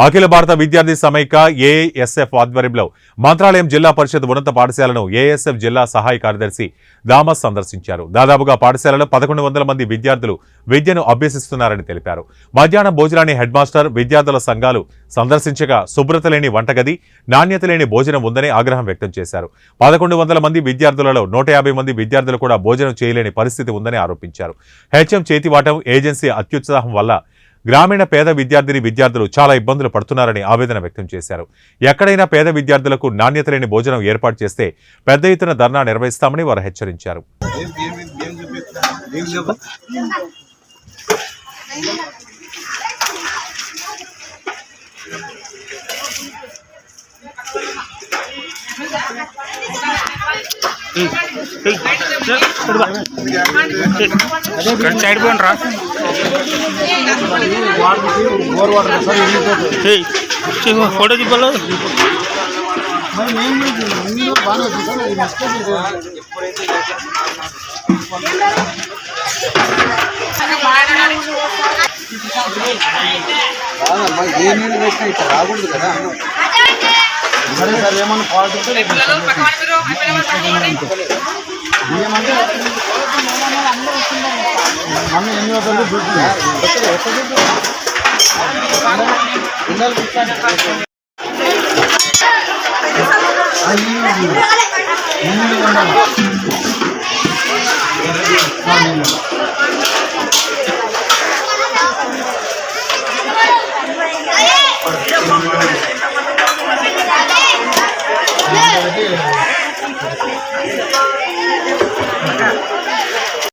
అఖిల భారత విద్యార్థి సమైక్య ఏఐఎస్ఎఫ్ ఆధ్వర్యంలో మంత్రాలయం జిల్లా పరిషత్ ఉన్నత పాఠశాలను ఏఎస్ఎఫ్ జిల్లా సహాయ కార్యదర్శి దామస్ సందర్శించారు. దాదాపుగా పాఠశాలలో 1100 మంది విద్యార్థులు విద్యను అభ్యసిస్తున్నారని తెలిపారు. మధ్యాహ్నం భోజనాన్ని హెడ్ మాస్టర్, విద్యార్థుల సంఘాలు సందర్శించగా శుభ్రత లేని వంటగది, నాణ్యత లేని భోజనం ఉందని ఆగ్రహం వ్యక్తం చేశారు. 1100 మంది విద్యార్థులలో 150 మంది విద్యార్థులు కూడా భోజనం చేయలేని పరిస్థితి ఉందని ఆరోపించారు. హెచ్ఎం చేతివాటం, ఏజెన్సీ అత్యుత్సాహం వల్ల గ్రామీణ పేద విద్యార్థులు చాలా ఇబ్బందులు పడుతున్నారని ఆవేదన వ్యక్తం చేశారు. ఎక్కడైనా పేద విద్యార్థులకు నాణ్యత లేని భోజనం ఏర్పాటు చేస్తే పెద్ద ఎత్తున ధర్నా నిర్వహిస్తామని వారు హెచ్చరించారు. సైడ్ పోండ్రా ఫోటో దిబ్బలు ఏ నీళ్ళు వేసినా ఇక్కడ రాకూడదు కదా. సరే సార్, ఏమన్నా ఫాల్ట్ ఉంటే అన్న ఎన్ని వస్తుంది పిల్లలు